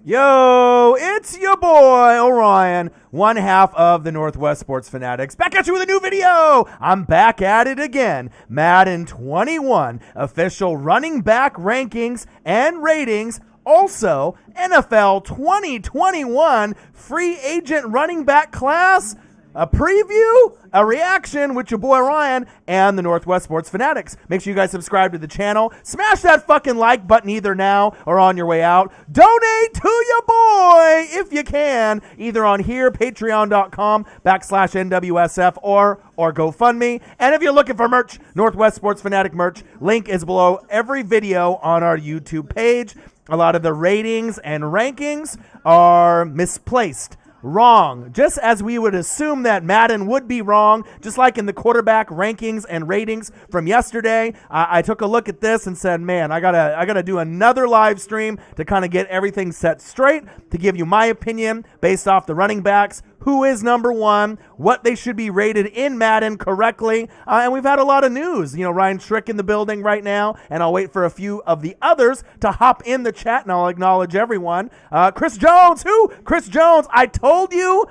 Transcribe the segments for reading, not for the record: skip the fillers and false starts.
Yo, it's your boy, Orion, one half of the Northwest Sports Fanatics. Back at you with a new video. I'm back at it again. Madden 21 official running back rankings and ratings. Also, NFL 2021 free agent running back class. A preview, a reaction with your boy Ryan and the Northwest Sports Fanatics. Make sure you guys subscribe to the channel. Smash that fucking like button either now or on your way out. Donate to your boy if you can, either on here, patreon.com/NWSF or GoFundMe. And if you're looking for merch, Northwest Sports Fanatic merch, link is below every video on our YouTube page. A lot of the ratings and rankings are misplaced. Wrong. Just as we would assume that Madden would be wrong, just like in the quarterback rankings and ratings from yesterday, I took a look at this and said, man, I gotta do another live stream to kind of get everything set straight, to give you my opinion based off the running backs, who is number one, what they should be rated in Madden correctly, and we've had a lot of news. You know, Ryan Schrick in the building right now, and I'll wait for a few of the others to hop in the chat, and I'll acknowledge everyone. Chris Jones, who? Chris Jones, I told you,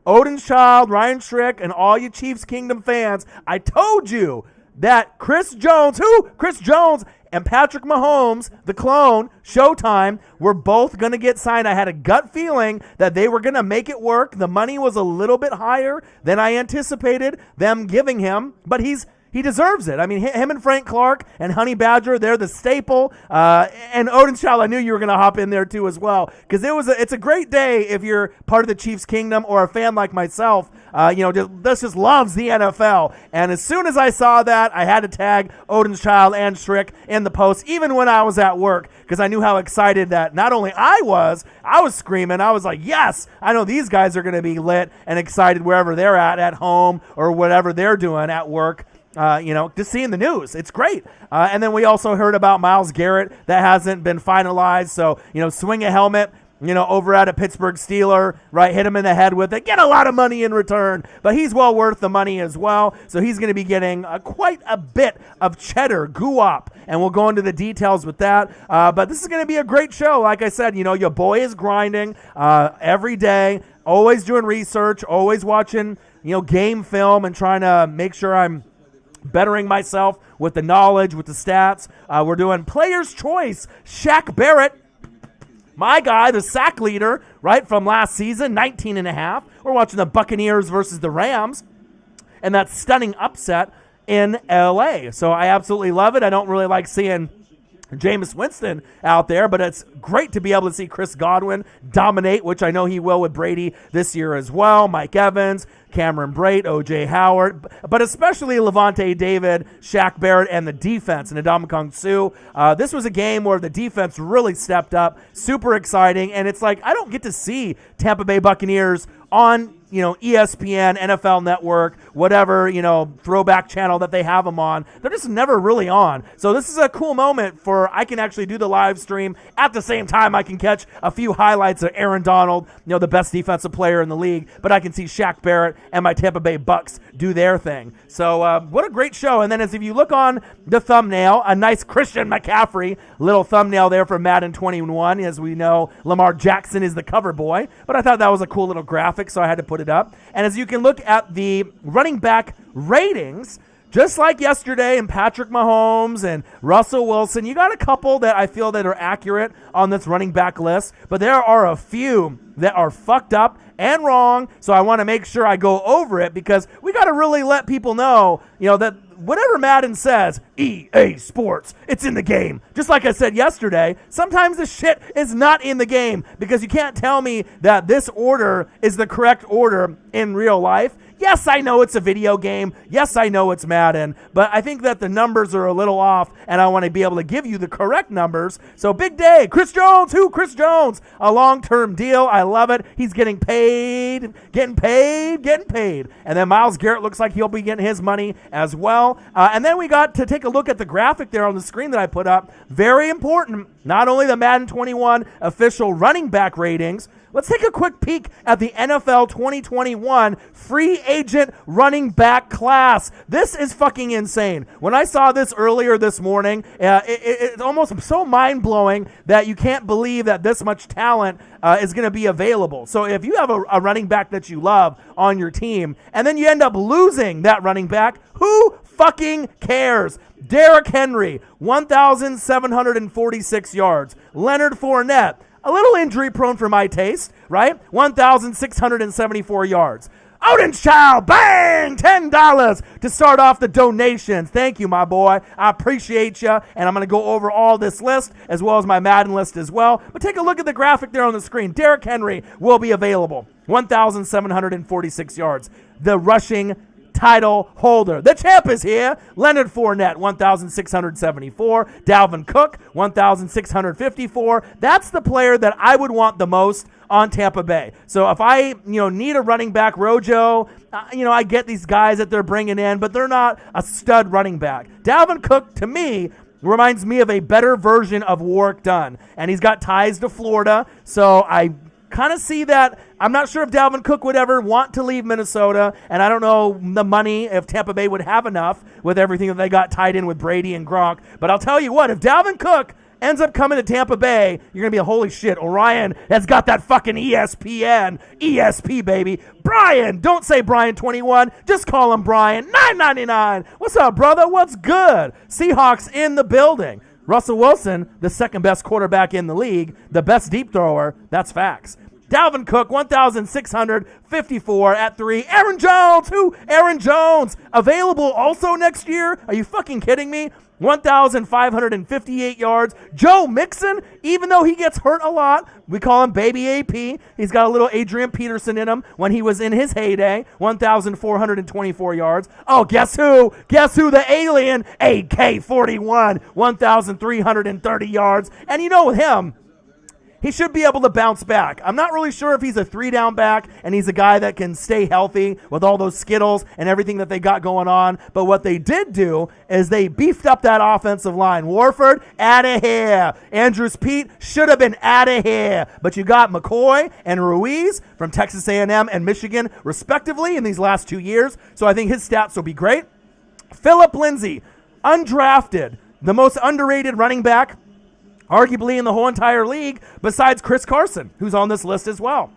Odin's Child, Ryan Schrick, and all you Chiefs Kingdom fans, I told you that Chris Jones, who? Chris Jones and Patrick Mahomes, the clone, Showtime, were both going to get signed. I had a gut feeling that they were going to make it work. The money was a little bit higher than I anticipated them giving him, but he deserves it. I mean, him and Frank Clark and Honey Badger, they're the staple. And Odin's Child, I knew you were going to hop in there too as well, because it's a great day if you're part of the Chiefs Kingdom or a fan like myself. Just loves the NFL. And as soon as I saw that, I had to tag Odin's Child and Schrick in the post, even when I was at work, because I knew how excited that not only I was screaming. I was like, yes, I know these guys are going to be lit and excited wherever they're at home or whatever they're doing at work. Just seeing the news. It's great. And then we also heard about Myles Garrett. That hasn't been finalized. So, swing a helmet, over at a Pittsburgh Steeler, right? Hit him in the head with it. Get a lot of money in return. But he's well worth the money as well. So he's going to be getting quite a bit of cheddar, guap. And we'll go into the details with that. But this is going to be a great show. Like I said, your boy is grinding every day. Always doing research. Always watching, game film and trying to make sure I'm bettering myself with the knowledge, with the stats. We're doing Player's Choice. Shaq Barrett, my guy, the sack leader, right, from last season, 19.5. We're watching the Buccaneers versus the Rams, and that stunning upset in L.A. So I absolutely love it. I don't really like seeing Jameis Winston out there, but it's great to be able to see Chris Godwin dominate, which I know he will with Brady this year as well. Mike Evans, Cameron Brate, O.J. Howard, but especially Levante David, Shaq Barrett, and the defense, and Ndamukong Suh. This was a game where the defense really stepped up, super exciting, and it's like I don't get to see Tampa Bay Buccaneers on ESPN, NFL Network, whatever, throwback channel that they have them on. They're just never really on. So this is a cool moment for I can actually do the live stream. At the same time, I can catch a few highlights of Aaron Donald, the best defensive player in the league, but I can see Shaq Barrett and my Tampa Bay Bucks do their thing. So what a great show. And then if you look on the thumbnail, a nice Christian McCaffrey little thumbnail there for Madden 21. As we know, Lamar Jackson is the cover boy, but I thought that was a cool little graphic, so I had to put it up. And as you can look at the running back ratings, just like yesterday and Patrick Mahomes and Russell Wilson, you got a couple that I feel that are accurate on this running back list, but there are a few that are fucked up and wrong, so I want to make sure I go over it because we got to really let people know, that whatever Madden says, EA Sports, it's in the game. Just like I said yesterday, sometimes the shit is not in the game because you can't tell me that this order is the correct order in real life. Yes, I know it's a video game. Yes, I know it's Madden, but I think that the numbers are a little off, and I want to be able to give you the correct numbers. So big day. Chris Jones. Who? Chris Jones. A long-term deal. I love it. He's getting paid. And then Myles Garrett looks like he'll be getting his money as well. And then we got to take a look at the graphic there on the screen that I put up. Very important. Not only the Madden 21 official running back ratings, Let's take a quick peek at the NFL 2021 free agent running back class. This is fucking insane. When I saw this earlier this morning, it's almost so mind-blowing that you can't believe that this much talent is going to be available. So if you have a running back that you love on your team, and then you end up losing that running back, who fucking cares? Derrick Henry, 1,746 yards. Leonard Fournette, a little injury prone for my taste, right? 1,674 yards. Odin's Child, bang, $10 to start off the donations. Thank you, my boy. I appreciate you, and I'm going to go over all this list as well as my Madden list as well. But take a look at the graphic there on the screen. Derrick Henry will be available, 1,746 yards. The rushing title holder. The champ is here. Leonard Fournette, 1,674. Dalvin Cook, 1,654. That's the player that I would want the most on Tampa Bay. So if I, need a running back, Rojo, I get these guys that they're bringing in, but they're not a stud running back. Dalvin Cook, to me, reminds me of a better version of Warrick Dunn, and he's got ties to Florida, so I kind of see that. I'm not sure if Dalvin Cook would ever want to leave Minnesota, and I don't know the money, if Tampa Bay would have enough with everything that they got tied in with Brady and Gronk. But I'll tell you what, if Dalvin Cook ends up coming to Tampa Bay, you're going to be holy shit, Orion has got that fucking ESP, baby. Brian, don't say Brian21, just call him Brian, $9.99. What's up, brother? What's good? Seahawks in the building. Russell Wilson, the second best quarterback in the league, the best deep thrower, that's facts. Dalvin Cook, 1,654 at 3. Aaron Jones, Aaron Jones, available also next year? Are you fucking kidding me? 1,558 yards. Joe Mixon, even though he gets hurt a lot, we call him Baby AP. He's got a little Adrian Peterson in him when he was in his heyday. 1,424 yards. Oh, guess who? Guess who? The alien, AK-41, 1,330 yards. And with him, he should be able to bounce back. I'm not really sure if he's a 3-down back and he's a guy that can stay healthy with all those Skittles and everything that they got going on. But what they did do is they beefed up that offensive line. Warford, out of here. Andrews Pete should have been out of here. But you got McCoy and Ruiz from Texas A&M and Michigan, respectively, in these last 2 years. So I think his stats will be great. Phillip Lindsey, undrafted, the most underrated running back arguably in the whole entire league, besides Chris Carson, who's on this list as well.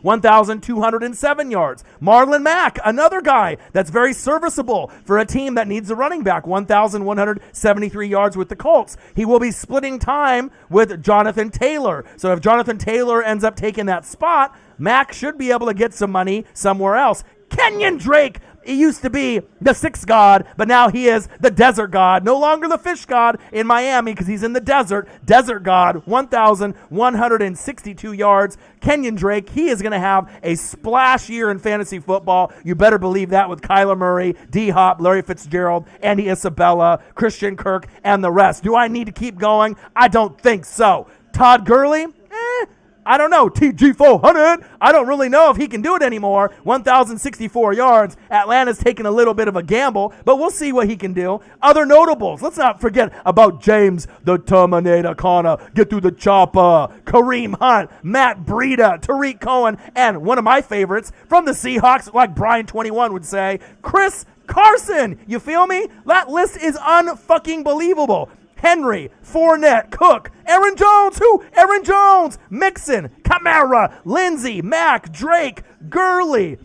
1,207 yards. Marlin Mack, another guy that's very serviceable for a team that needs a running back. 1,173 yards with the Colts. He will be splitting time with Jonathan Taylor. So if Jonathan Taylor ends up taking that spot, Mack should be able to get some money somewhere else. Kenyan Drake, he used to be the sixth god, but now he is the desert god. No longer the fish god in Miami because he's in the desert. Desert god, 1,162 yards. Kenyan Drake, he is going to have a splash year in fantasy football. You better believe that with Kyler Murray, D-Hop, Larry Fitzgerald, Andy Isabella, Christian Kirk, and the rest. Do I need to keep going? I don't think so. Todd Gurley? I don't know. TG400. I don't really know if he can do it anymore. 1,064 yards. Atlanta's taking a little bit of a gamble, but we'll see what he can do. Other notables. Let's not forget about James the Terminator Conner. Get through the chopper. Kareem Hunt. Matt Breida. Tariq Cohen. And one of my favorites from the Seahawks, like Brian21 would say, Chris Carson. You feel me? That list is unfucking believable. Henry, Fournette, Cook, Aaron Jones, Aaron Jones, Mixon, Kamara, Lindsey, Mack, Drake, Gurley,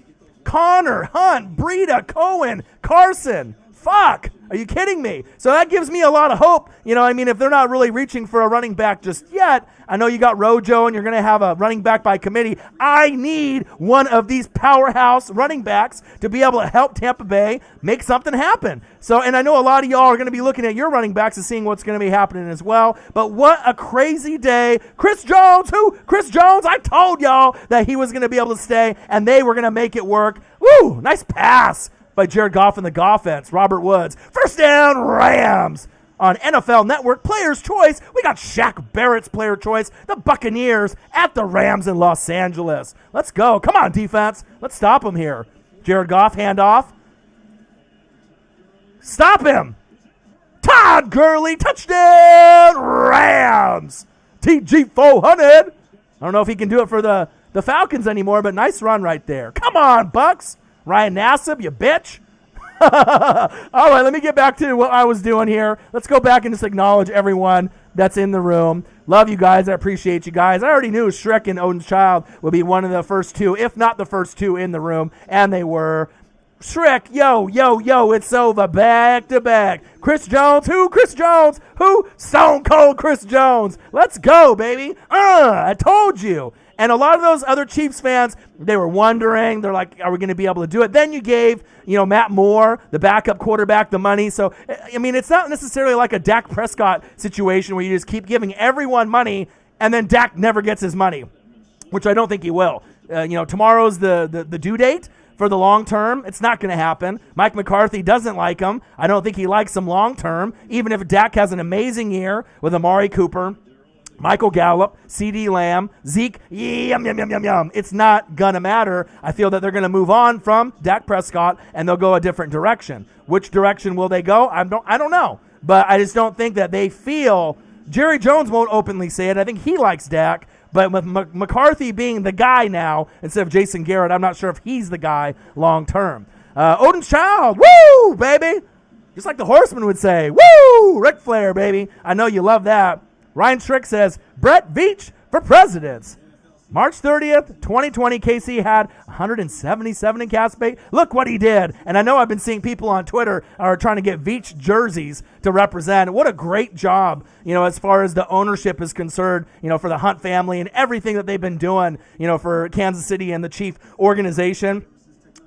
Connor, Hunt, Breida, Cohen, Carson. Fuck. Are you kidding me? So that gives me a lot of hope. If they're not really reaching for a running back just yet, I know you got Rojo and you're going to have a running back by committee. I need one of these powerhouse running backs to be able to help Tampa Bay make something happen. So, and I know a lot of y'all are going to be looking at your running backs and seeing what's going to be happening as well. But what a crazy day. Chris Jones, Chris Jones, I told y'all that he was going to be able to stay and they were going to make it work. Woo, nice pass by Jared Goff and the Goffense. Robert Woods. First down, Rams. On NFL Network Player's Choice, we got Shaq Barrett's Player Choice, the Buccaneers at the Rams in Los Angeles. Let's go. Come on, defense. Let's stop him here. Jared Goff, handoff. Stop him. Todd Gurley, touchdown, Rams. TG400. I don't know if he can do it for the Falcons anymore, but nice run right there. Come on, Bucks. Ryan Nassib, you bitch. All right, let me get back to what I was doing here. Let's go back and just acknowledge everyone that's in the room. Love you guys. I appreciate you guys. I already knew Shrek and Odin's Child would be one of the first two, if not the first two in the room, and they were. Shrek, yo, it's over, back to back. Chris Jones, who? Chris Jones, who? Stone Cold Chris Jones. Let's go, baby. I told you. And a lot of those other Chiefs fans, they were wondering, they're like, are we going to be able to do it? Then you gave, Matt Moore, the backup quarterback, the money. So, I mean, it's not necessarily like a Dak Prescott situation where you just keep giving everyone money and then Dak never gets his money, which I don't think he will. Tomorrow's the due date. For the long term, it's not going to happen. Mike McCarthy doesn't like him. I don't think he likes him long term, even if Dak has an amazing year with Amari Cooper, Michael Gallup, CD Lamb, Zeke, yum. It's not going to matter. I feel that they're going to move on from Dak Prescott, and they'll go a different direction. Which direction will they go? I don't know. But I just don't think that they feel – Jerry Jones won't openly say it. I think he likes Dak. But with McCarthy being the guy now, instead of Jason Garrett, I'm not sure if he's the guy long term. Odin's Child, woo, baby. Just like the Horseman would say, woo, Ric Flair, baby. I know you love that. Ryan Strick says, Brett Veach for presidents. March 30th, 2020, KC had 177 in cast bait. Look what he did. And I know I've been seeing people on Twitter are trying to get Veach jerseys to represent. What a great job, as far as the ownership is concerned, for the Hunt family and everything that they've been doing, for Kansas City and the Chief organization.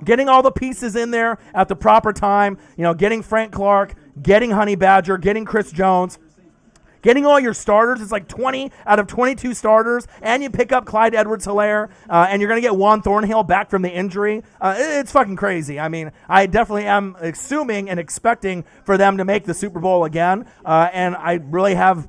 Getting all the pieces in there at the proper time, getting Frank Clark, getting Honey Badger, getting Chris Jones. Getting all your starters, it's like 20 out of 22 starters, and you pick up Clyde Edwards-Helaire, and you're going to get Juan Thornhill back from the injury. It's fucking crazy. I mean, I definitely am assuming and expecting for them to make the Super Bowl again, and I really have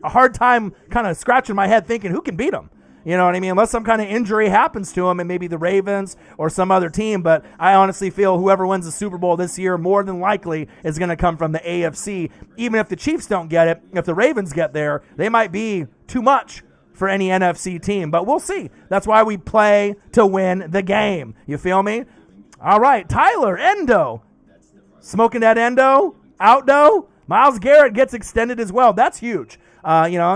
a hard time kind of scratching my head thinking who can beat them. You know what I mean? Unless some kind of injury happens to them and maybe the Ravens or some other team. But I honestly feel whoever wins the Super Bowl this year more than likely is going to come from the AFC. Even if the Chiefs don't get it, if the Ravens get there, they might be too much for any NFC team. But we'll see. That's why we play to win the game. You feel me? All right, Tyler, Endo. Smoking that Endo? Outdo? Myles Garrett gets extended as well. That's huge.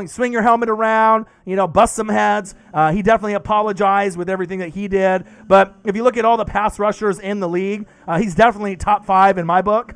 Swing your helmet around, bust some heads. He definitely apologized with everything that he did. But if you look at all the pass rushers in the league, he's definitely top 5 in my book.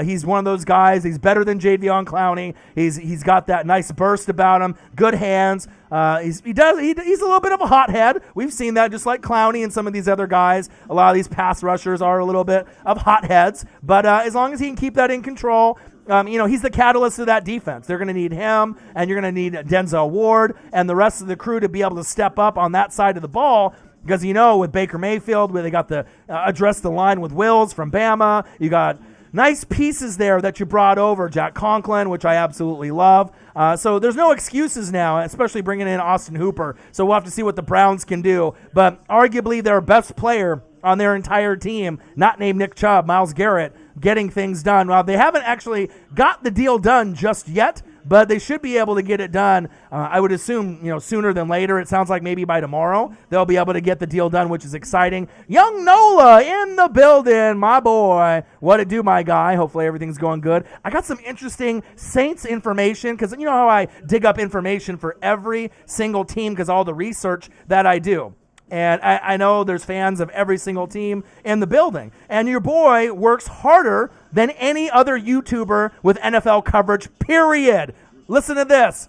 He's one of those guys. He's better than Jadeveon Clowney. He's got that nice burst about him, good hands. He's a little bit of a hothead. We've seen that just like Clowney and some of these other guys. A lot of these pass rushers are a little bit of hotheads. But as long as he can keep that in control, he's the catalyst of that defense. They're going to need him, and you're going to need Denzel Ward and the rest of the crew to be able to step up on that side of the ball. Because, with Baker Mayfield, where they got the address the line with Wills from Bama, you got nice pieces there that you brought over. Jack Conklin, which I absolutely love. So there's no excuses now, especially bringing in Austin Hooper. So we'll have to see what the Browns can do. But arguably their best player on their entire team, not named Nick Chubb, Myles Garrett, getting things done. Well, they haven't actually got the deal done just yet, but they should be able to get it done. I would assume, sooner than later. It sounds like maybe by tomorrow they'll be able to get the deal done, which is exciting. Young Nola in the building, my boy. What it do, my guy? Hopefully everything's going good. I got some interesting Saints information because you know how I dig up information for every single team because all the research that I do. And I know there's fans of every single team in the building. And your boy works harder than any other YouTuber with NFL coverage, period. Listen to this.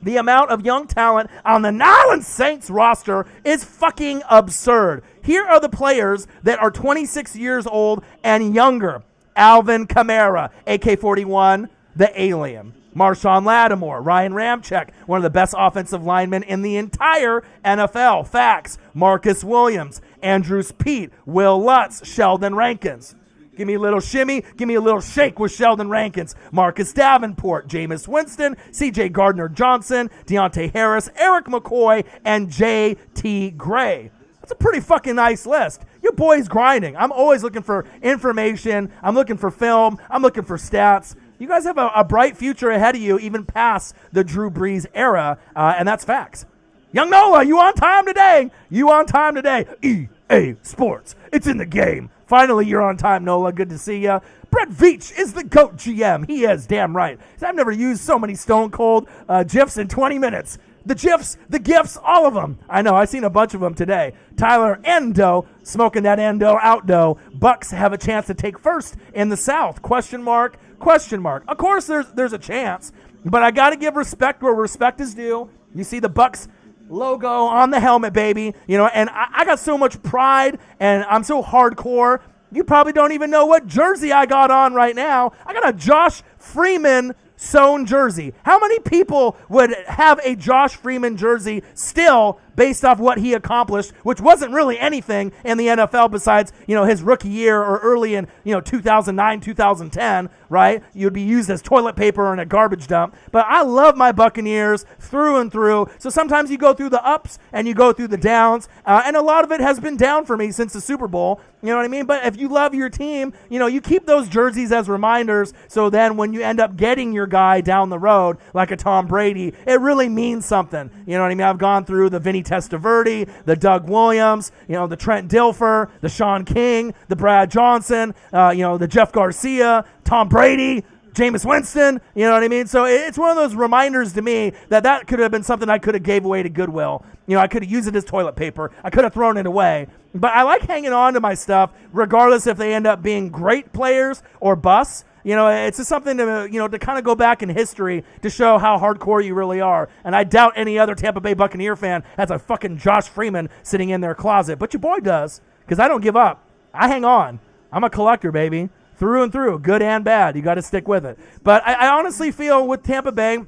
The amount of young talent on the New Orleans Saints roster is fucking absurd. Here are the players that are 26 years old and younger. Alvin Kamara, AK-41, the Alien. Marshawn Lattimore, Ryan Ramczyk, one of the best offensive linemen in the entire NFL. Facts. Marcus Williams, Andrews Pete, Will Lutz, Sheldon Rankins. Give me a little shimmy, give me a little shake with Sheldon Rankins. Marcus Davenport, Jameis Winston, C.J. Gardner-Johnson, Deontay Harris, Eric McCoy, and J.T. Gray. That's a pretty fucking nice list. Your boy's grinding. I'm always looking for information. I'm looking for film. I'm looking for stats. You guys have a bright future ahead of you, even past the Drew Brees era, and that's facts. Young Nola, you on time today? You on time today? EA Sports. It's in the game. Finally, you're on time, Nola. Good to see you. Brett Veach is the GOAT GM. He is, damn right. I've never used so many Stone Cold GIFs in 20 minutes. The GIFs, the GIFs, all of them. I know, I've seen a bunch of them today. Tyler Endo, smoking that Endo outdo. Bucks have a chance to take first in the South. Question mark, question mark. Of course, there's a chance, but I got to give respect where respect is due. You see the Bucks logo on the helmet, baby. You know, and I got so much pride, and I'm so hardcore. You probably don't even know what jersey I got on right now. I got a Josh Freeman sewn jersey. How many people would have a Josh Freeman jersey still based off what he accomplished, which wasn't really anything in the NFL besides, you know, his rookie year or early in, 2009, 2010, right? You'd be used as toilet paper in a garbage dump. But I love my Buccaneers through and through. So sometimes you go through the ups and you go through the downs, and a lot of it has been down for me since the Super Bowl. You know what I mean? But if you love your team, you keep those jerseys as reminders, so then when you end up getting your guy down the road, like a Tom Brady, it really means something. You know what I mean? I've gone through the Vinny Testaverde, the Doug Williams, the Trent Dilfer, the Sean King, the Brad Johnson, the Jeff Garcia, Tom Brady, Jameis Winston, you know what I mean? So it's one of those reminders to me that could have been something I could have gave away to Goodwill. I could have used it as toilet paper. I could have thrown it away. But I like hanging on to my stuff, regardless if they end up being great players or busts. It's just something to, to kind of go back in history to show how hardcore you really are. And I doubt any other Tampa Bay Buccaneer fan has a fucking Josh Freeman sitting in their closet. But your boy does, because I don't give up. I hang on. I'm a collector, baby. Through and through, good and bad. You got to stick with it. But I honestly feel with Tampa Bay,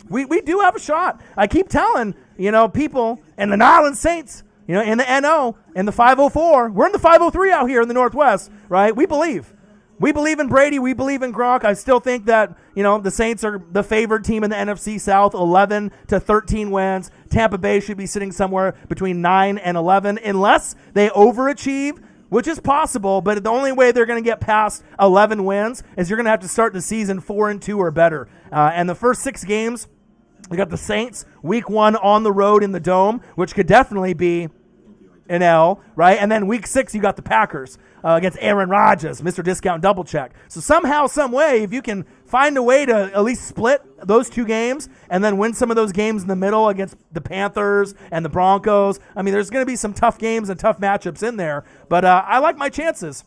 we do have a shot. I keep telling, people in the New Orleans Saints, in the NO, in the 504. We're in the 503 out here in the Northwest, right? We believe. We believe in Brady. We believe in Gronk. I still think that, the Saints are the favored team in the NFC South, 11 to 13 wins. Tampa Bay should be sitting somewhere between 9 and 11 unless they overachieve, which is possible, but the only way they're going to get past 11 wins is you're going to have to start the season 4-2 or better. And the first 6 games, we got the Saints, week 1 on the road in the Dome, which could definitely be an L, right? And then week 6, you got the Packers against Aaron Rodgers, Mr. Discount Double Check. So somehow, some way, if you can find a way to at least split those 2 games and then win some of those games in the middle against the Panthers and the Broncos, I mean, there's going to be some tough games and tough matchups in there. But I like my chances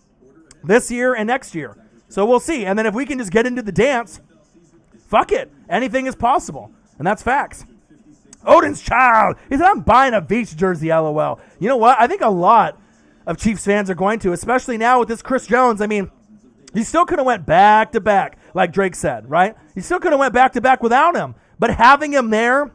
this year and next year. So we'll see. And then if we can just get into the dance, fuck it. Anything is possible. And that's facts. Odin's Child. He said, I'm buying a Beach jersey, LOL. You know what? I think a lot of Chiefs fans are going to, especially now with this Chris Jones. I mean, he still could have went back-to-back, like Drake said, right? He still could have went back-to-back without him. But having him there,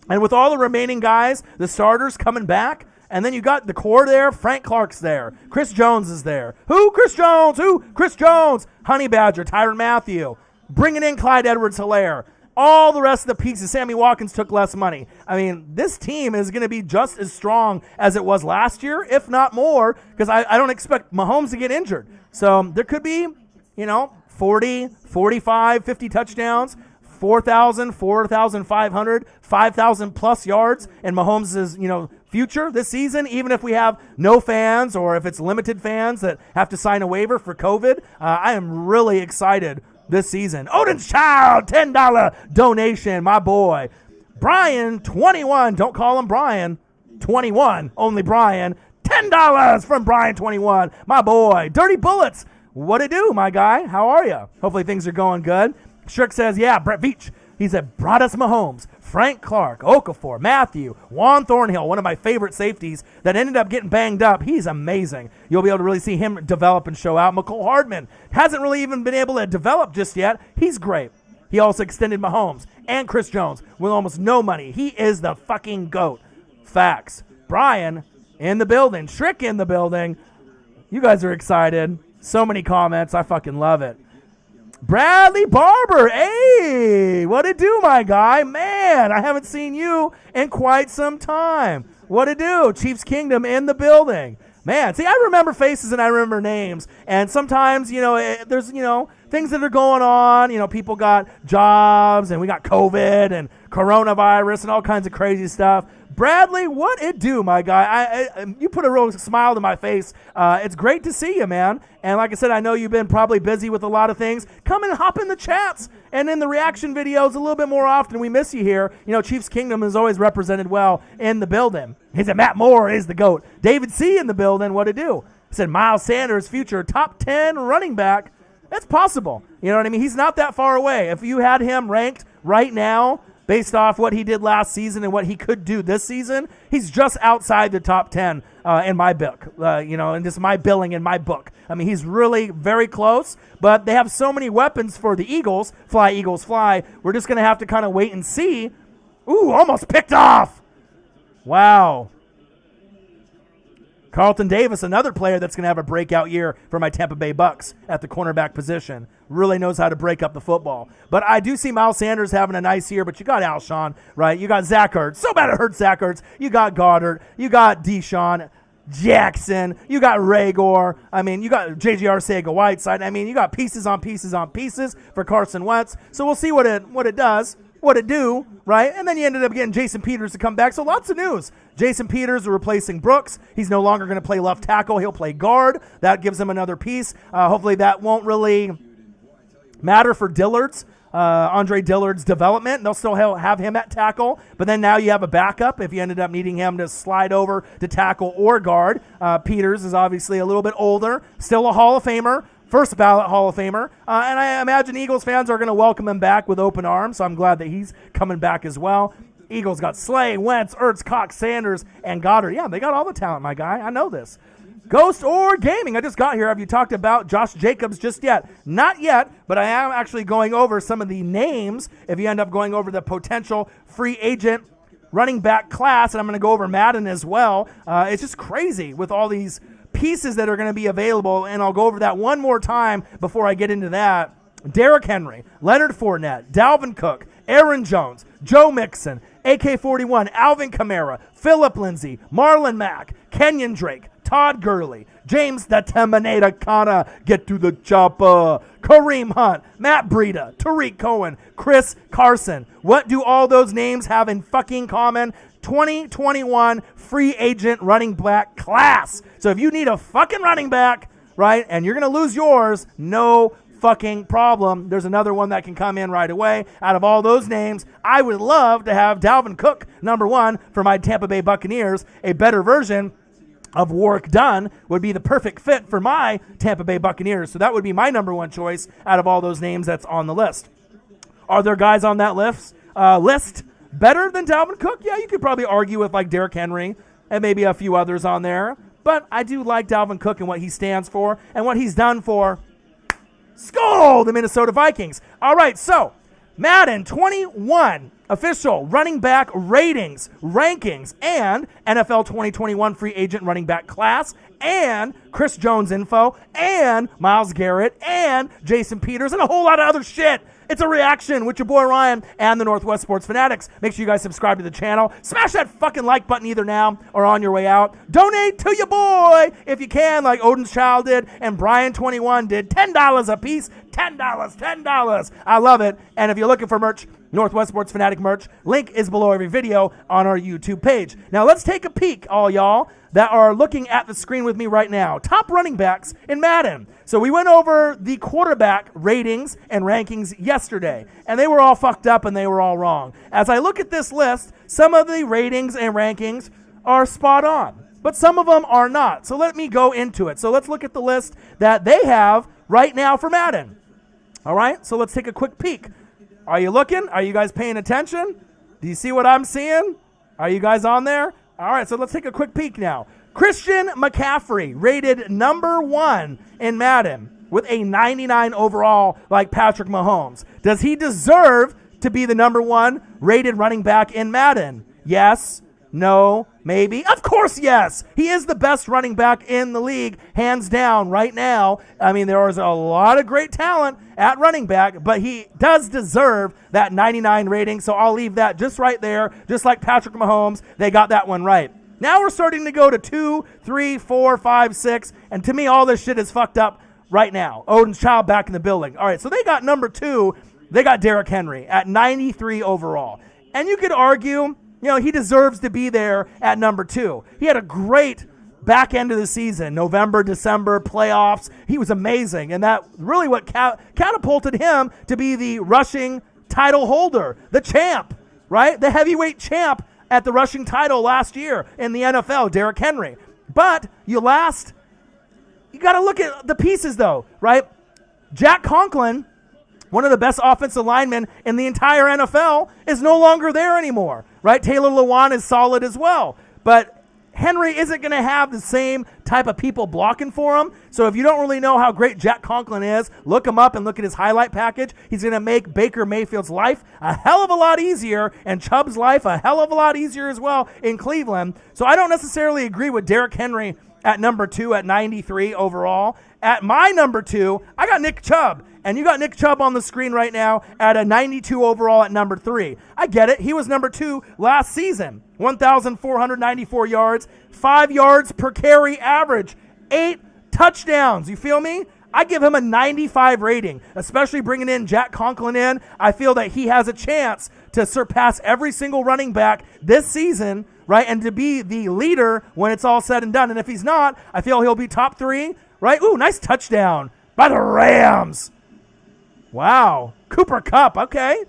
and with all the remaining guys, the starters coming back, and then you got the core there, Frank Clark's there, Chris Jones is there. Who? Chris Jones. Who? Chris Jones. Honey Badger, Tyrann Mathieu. Bringing in Clyde Edwards-Helaire. All the rest of the pieces, Sammy Watkins took less money. I mean, this team is going to be just as strong as it was last year, if not more, because I don't expect Mahomes to get injured. So there could be, 40, 45, 50 touchdowns, 4,000, 4,500, 5,000 plus yards in Mahomes' future this season, even if we have no fans or if it's limited fans that have to sign a waiver for COVID. I am really excited this season. Odin's Child, $10 donation, my boy. Brian, 21. Don't call him Brian. 21. Only Brian. $10 from Brian, 21. My boy. Dirty Bullets. What it do, my guy? How are you? Hopefully things are going good. Strick says, yeah, Brett Veach. He said, brought us Mahomes, Frank Clark, Okafor, Matthew, Juan Thornhill, one of my favorite safeties that ended up getting banged up. He's amazing. You'll be able to really see him develop and show out. McCole Hardman hasn't really even been able to develop just yet. He's great. He also extended Mahomes and Chris Jones with almost no money. He is the fucking GOAT. Facts. Brian in the building. Strick in the building. You guys are excited. So many comments. I fucking love it. Bradley Barber, hey, what it do, my guy? Man, I haven't seen you in quite some time. What it do? Chiefs Kingdom in the building. Man, see, I remember faces and I remember names. And sometimes, there's, things that are going on. People got jobs and we got COVID and coronavirus and all kinds of crazy stuff. Bradley, what it do, my guy? You put a real smile to my face. It's great to see you, man. And like I said, I know you've been probably busy with a lot of things. Come and hop in the chats and in the reaction videos a little bit more often. We miss you here. Chiefs Kingdom is always represented well in the building. He said Matt Moore is the GOAT. David C. in the building. What to do? He said Miles Sanders, future top 10 running back. That's possible. You know what I mean? He's not that far away. If you had him ranked right now, based off what he did last season and what he could do this season, he's just outside the top 10 in my book, and just my billing in my book. I mean, he's really very close, but they have so many weapons for the Eagles. Fly, Eagles, fly. We're just going to have to kind of wait and see. Ooh, almost picked off. Wow. Carlton Davis, another player that's going to have a breakout year for my Tampa Bay Bucks at the cornerback position. Really knows how to break up the football. But I do see Miles Sanders having a nice year, but you got Alshon, right? You got Zach Ertz. So bad it hurts Zach Ertz. You got Goddard. You got Deshaun Jackson. You got Rager. I mean, you got J.J. Arcega-Whiteside. I mean, you got pieces on pieces on pieces for Carson Wentz. So we'll see what it does. What it do, right? And then you ended up getting Jason Peters to come back. So lots of news. Jason Peters replacing Brooks. He's no longer going to play left tackle. He'll play guard. That gives him another piece. Hopefully that won't really matter for Andre Dillard's development. They'll still have him at tackle. But then now you have a backup if you ended up needing him to slide over to tackle or guard. Peters is obviously a little bit older. Still a Hall of Famer. First ballot Hall of Famer. And I imagine Eagles fans are going to welcome him back with open arms, so I'm glad that he's coming back as well. Eagles got Slay, Wentz, Ertz, Cox, Sanders, and Goddard. Yeah, they got all the talent, my guy. I know this. Ghost or Gaming, I just got here. Have you talked about Josh Jacobs just yet? Not yet, but I am actually going over some of the names if you end up going over the potential free agent running back class, and I'm going to go over Madden as well. It's just crazy with all these pieces that are going to be available, and I'll go over that one more time before I get into that. Derrick Henry, Leonard Fournette, Dalvin Cook, Aaron Jones, Joe Mixon, AK-41, Alvin Kamara, Phillip Lindsey, Marlon Mack, Kenyan Drake, Todd Gurley, James the Terminator Kana, get to the chopper, Kareem Hunt, Matt Breida, Tariq Cohen, Chris Carson. What do all those names have in fucking common? 2021 free agent running back class. So if you need a fucking running back, right, and you're going to lose yours, no fucking problem. There's another one that can come in right away. Out of all those names, I would love to have Dalvin Cook, number one, for my Tampa Bay Buccaneers. A better version of Warwick Dunn would be the perfect fit for my Tampa Bay Buccaneers. So that would be my number one choice out of all those names that's on the list. Are there guys on that list better than Dalvin Cook? Yeah, you could probably argue with like Derrick Henry and maybe a few others on there. But I do like Dalvin Cook and what he stands for and what he's done for the Minnesota Vikings. All right, so Madden 21 official running back ratings, rankings, and NFL 2021 free agent running back class, and Chris Jones info, and Myles Garrett, and Jason Peters, and a whole lot of other shit. It's a reaction with your boy Ryan and the Northwest Sports Fanatics. Make sure you guys subscribe to the channel. Smash that fucking like button either now or on your way out. Donate to your boy if you can, like Odin's Child did and Brian21 did. $10 a piece. $10. I love it. And if you're looking for merch, Northwest Sports Fanatic merch, link is below every video on our YouTube page. Now let's take a peek, all y'all that are looking at the screen with me right now. Top running backs in Madden. So we went over the quarterback ratings and rankings yesterday, and they were all fucked up and they were all wrong. As I look at this list, some of the ratings and rankings are spot on, but some of them are not. So let me go into it. So let's look at the list that they have right now for Madden. All right, so let's take a quick peek. Are you looking? Are you guys paying attention? Do you see what I'm seeing? Are you guys on there? All right, so let's take a quick peek now. Christian McCaffrey, rated number 1 in Madden with a 99 overall like Patrick Mahomes. Does he deserve to be the number 1 rated running back in Madden? Yes, no, maybe. Of course, yes. He is the best running back in the league, hands down, right now. I mean, there is a lot of great talent at running back, but he does deserve that 99 rating, so I'll leave that just right there, just like Patrick Mahomes. They got that one right. Now we're starting to go to 2, 3, 4, 5, 6, and to me, all this shit is fucked up right now. Odin's child back in the building. All right, so they got number 2. They got Derrick Henry at 93 overall. And you could argue, he deserves to be there at number 2. He had a great back end of the season, November, December, playoffs. He was amazing. And that really what catapulted him to be the rushing title holder, the champ, right? The heavyweight champ at the rushing title last year in the NFL, Derrick Henry. But you got to look at the pieces though, right? Jack Conklin, one of the best offensive linemen in the entire NFL, is no longer there anymore, right? Taylor Lewan is solid as well. But Henry isn't going to have the same type of people blocking for him. So if you don't really know how great Jack Conklin is, look him up and look at his highlight package. He's going to make Baker Mayfield's life a hell of a lot easier and Chubb's life a hell of a lot easier as well in Cleveland. So I don't necessarily agree with Derrick Henry at number 2 at 93 overall. At my number 2, I got Nick Chubb. And you got Nick Chubb on the screen right now at a 92 overall at number 3. I get it. He was number 2 last season. 1,494 yards, 5 yards per carry average, 8 touchdowns. You feel me? I give him a 95 rating, especially bringing in Jack Conklin in. I feel that he has a chance to surpass every single running back this season, right? And to be the leader when it's all said and done. And if he's not, I feel he'll be top 3, right? Ooh, nice touchdown by the Rams. Wow. Cooper Kupp, okay.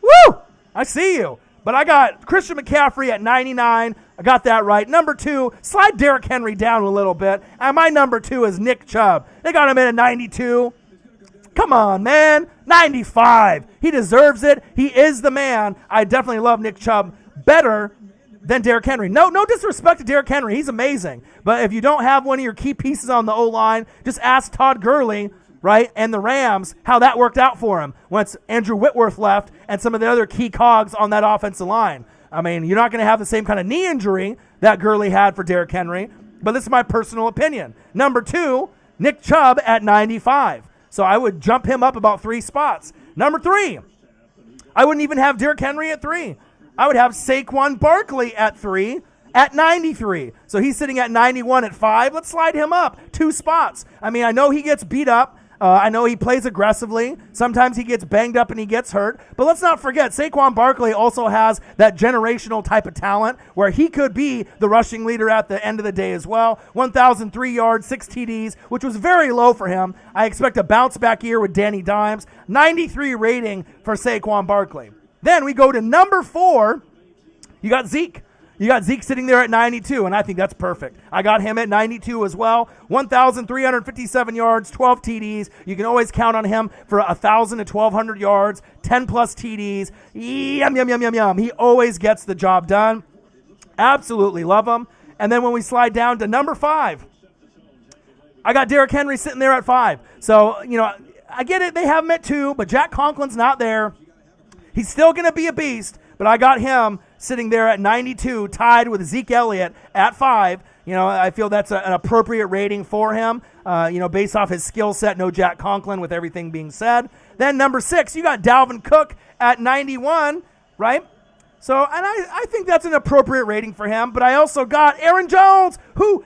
Woo! I see you. But I got Christian McCaffrey at 99. I got that right. Number 2, slide Derrick Henry down a little bit. And my number 2 is Nick Chubb. They got him in at 92. Come on, man. 95. He deserves it. He is the man. I definitely love Nick Chubb better than Derrick Henry. No disrespect to Derrick Henry. He's amazing. But if you don't have one of your key pieces on the O-line, just ask Todd Gurley, right, and the Rams, how that worked out for him once Andrew Whitworth left and some of the other key cogs on that offensive line. I mean, you're not going to have the same kind of knee injury that Gurley had for Derrick Henry, but this is my personal opinion. Number 2, Nick Chubb at 95. So I would jump him up about 3 spots. Number 3, I wouldn't even have Derrick Henry at 3. I would have Saquon Barkley at 3 at 93. So he's sitting at 91 at 5. Let's slide him up 2 spots. I mean, I know he gets beat up. I know he plays aggressively. Sometimes he gets banged up and he gets hurt. But let's not forget, Saquon Barkley also has that generational type of talent where he could be the rushing leader at the end of the day as well. 1,003 yards, 6 TDs, which was very low for him. I expect a bounce back year with Danny Dimes. 93 rating for Saquon Barkley. Then we go to number 4. You got Zeke. You got Zeke sitting there at 92, and I think that's perfect. I got him at 92 as well. 1,357 yards, 12 TDs. You can always count on him for 1,000 to 1,200 yards, 10-plus TDs. Yum. He always gets the job done. Absolutely love him. And then when we slide down to number 5, I got Derrick Henry sitting there at 5. So, I get it. They have him at 2, but Jack Conklin's not there. He's still going to be a beast, but I got him sitting there at 92, tied with Zeke Elliott at 5. I feel that's an appropriate rating for him, based off his skill set. No Jack Conklin with everything being said. Then number 6, you got Dalvin Cook at 91, right? So, and I think that's an appropriate rating for him. But I also got Aaron Jones.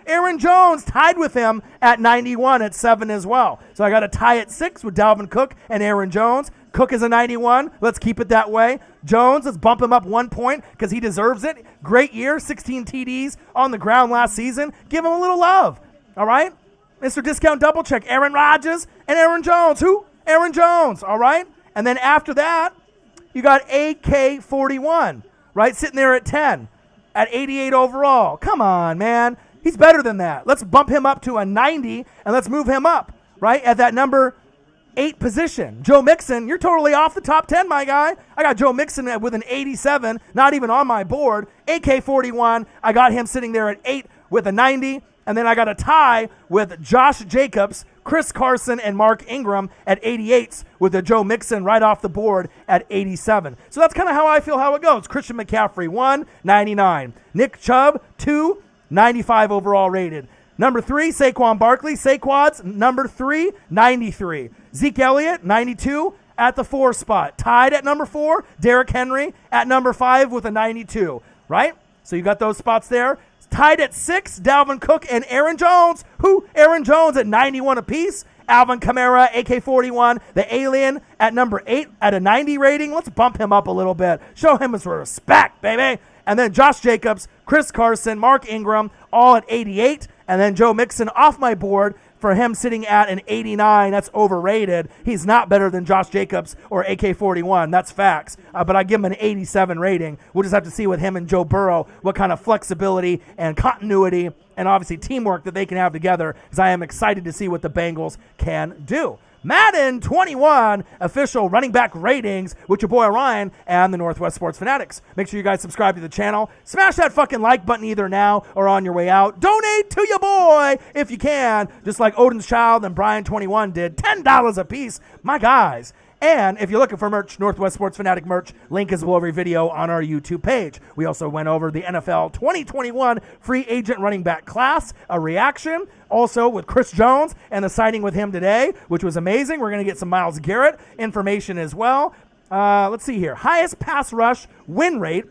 Aaron Jones tied with him at 91 at 7 as well. So I got a tie at 6 with Dalvin Cook and Aaron Jones. Cook is a 91. Let's keep it that way. Jones, let's bump him up 1 point because he deserves it. Great year, 16 TDs on the ground last season. Give him a little love, all right? Mr. Discount Double Check, Aaron Rodgers and Aaron Jones. Aaron Jones, all right? And then after that, you got AK-41, right, sitting there at 10, at 88 overall. Come on, man. He's better than that. Let's bump him up to a 90, and let's move him up, right, at that number 8 position. Joe Mixon, you're totally off the top 10, my guy. I got Joe Mixon with an 87, not even on my board. AK-41, I got him sitting there at 8 with a 90. And then I got a tie with Josh Jacobs, Chris Carson, and Mark Ingram at 88s with a Joe Mixon right off the board at 87. So that's kind of how I feel how it goes. Christian McCaffrey, 1, 99. Nick Chubb, 2, 95 overall rated. Number 3, Saquon Barkley. Saquad's number 3, 93. Zeke Elliott, 92 at the 4 spot. Tied at number 4, Derrick Henry at number 5 with a 92, right? So you got those spots there. Tied at 6, Dalvin Cook and Aaron Jones. Aaron Jones at 91 apiece. Alvin Kamara, AK-41, the alien at number 8 at a 90 rating. Let's bump him up a little bit. Show him some respect, baby. And then Josh Jacobs, Chris Carson, Mark Ingram, all at 88. And then Joe Mixon off my board for him sitting at an 89. That's overrated. He's not better than Josh Jacobs or AK-41. That's facts. But I give him an 87 rating. We'll just have to see with him and Joe Burrow what kind of flexibility and continuity and obviously teamwork that they can have together, because I am excited to see what the Bengals can do. Madden 21 official running back ratings with your boy Ryan and the Northwest Sports Fanatics. Make sure you guys subscribe to the channel. Smash that fucking like button either now or on your way out. Donate to your boy if you can, just like Odin's Child and Brian 21 did. $10 a piece, my guys. And if you're looking for merch, Northwest Sports Fanatic merch, link is below every video on our YouTube page. We also went over the NFL 2021 free agent running back class, a reaction, also with Chris Jones and the signing with him today, which was amazing. We're going to get some Myles Garrett information as well. Let's see here. Highest pass rush win rate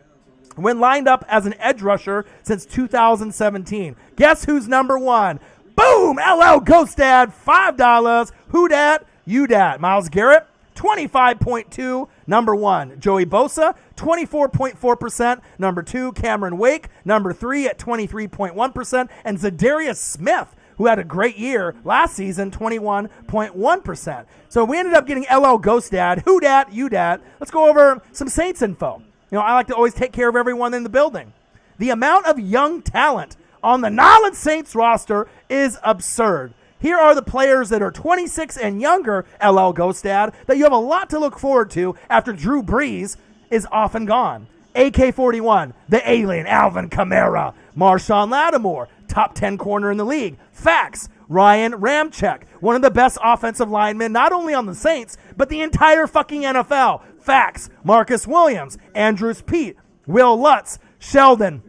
when lined up as an edge rusher since 2017. Guess who's number one? Boom! LL Ghost Dad, $5. Who dat? You dat. Myles Garrett, 25.2, number 1. Joey Bosa, 24.4%, number 2. Cameron Wake, number 3 at 23.1%. And Zadarius Smith, who had a great year last season, 21.1%. So we ended up getting LL Ghost Dad. Who dat? You dat. Let's go over some Saints info. You know, I like to always take care of everyone in the building. The amount of young talent on the Nolens Saints roster is absurd. Here are the players that are 26 and younger, LL Ghost Dad, that you have a lot to look forward to after Drew Brees is off and gone. AK-41, the alien, Alvin Kamara. Marshawn Lattimore, top 10 corner in the league. Facts, Ryan Ramczyk, one of the best offensive linemen, not only on the Saints, but the entire fucking NFL. Facts, Marcus Williams, Andrews Pete, Will Lutz, Sheldon,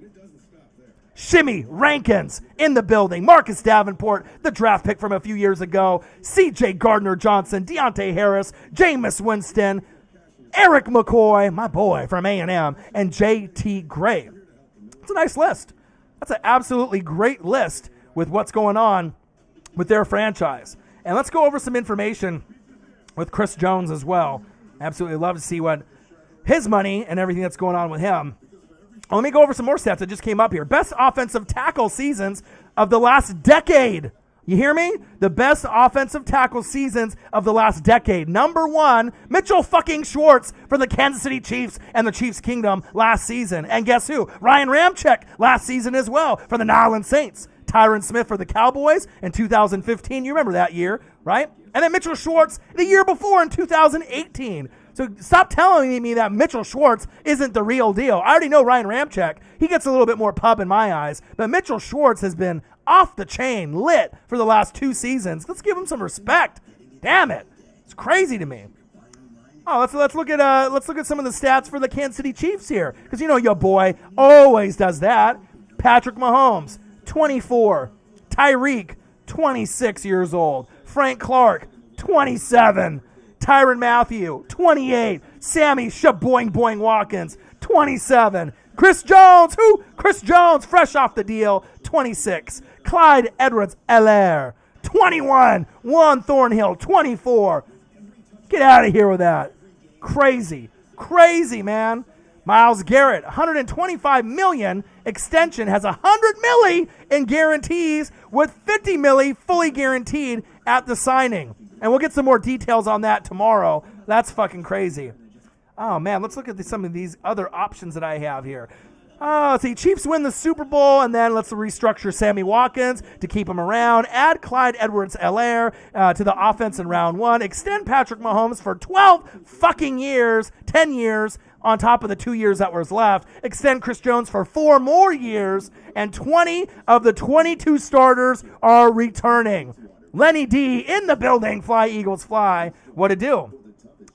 Shimmy Rankins in the building. Marcus Davenport, the draft pick from a few years ago. C.J. Gardner-Johnson, Deontay Harris, Jameis Winston, Eric McCoy, my boy from A&M, and J.T. Gray. It's a nice list. That's an absolutely great list with what's going on with their franchise. And let's go over some information with Chris Jones as well. Absolutely love to see what his money and everything that's going on with him. Let me go over some more stats that just came up here. Best offensive tackle seasons of the last decade. You hear me? The best offensive tackle seasons of the last decade. Number 1, Mitchell fucking Schwartz for the Kansas City Chiefs and the Chiefs Kingdom last season. And guess who? Ryan Ramczyk last season as well for the Nolens Saints. Tyron Smith for the Cowboys in 2015. You remember that year, right? And then Mitchell Schwartz the year before in 2018. So stop telling me that Mitchell Schwartz isn't the real deal. I already know Ryan Ramczyk. He gets a little bit more pub in my eyes. But Mitchell Schwartz has been off the chain, lit for the last 2 seasons. Let's give him some respect. Damn it. It's crazy to me. Oh, let's look at some of the stats for the Kansas City Chiefs here. Because you know your boy always does that. Patrick Mahomes, 24. Tyreek, 26 years old. Frank Clark, 27. Tyrann Mathieu, 28. Sammy Shaboing Boing Watkins, 27. Chris Jones, Chris Jones, fresh off the deal, 26. Clyde Edwards-Helaire, 21. Juan Thornhill, 24. Get out of here with that. Crazy, man. Myles Garrett, $125 million extension, has $100 million in guarantees with $50 million fully guaranteed at the signing. And we'll get some more details on that tomorrow. That's fucking crazy. Oh, man, let's look at some of these other options that I have here. Let's see, Chiefs win the Super Bowl, and then let's restructure Sammy Watkins to keep him around. Add Clyde Edwards-Helaire to the offense in round 1. Extend Patrick Mahomes for 12 fucking years, 10 years, on top of the 2 years that was left. Extend Chris Jones for 4 more years, and 20 of the 22 starters are returning. Lenny D in the building. Fly, Eagles, fly. What to do?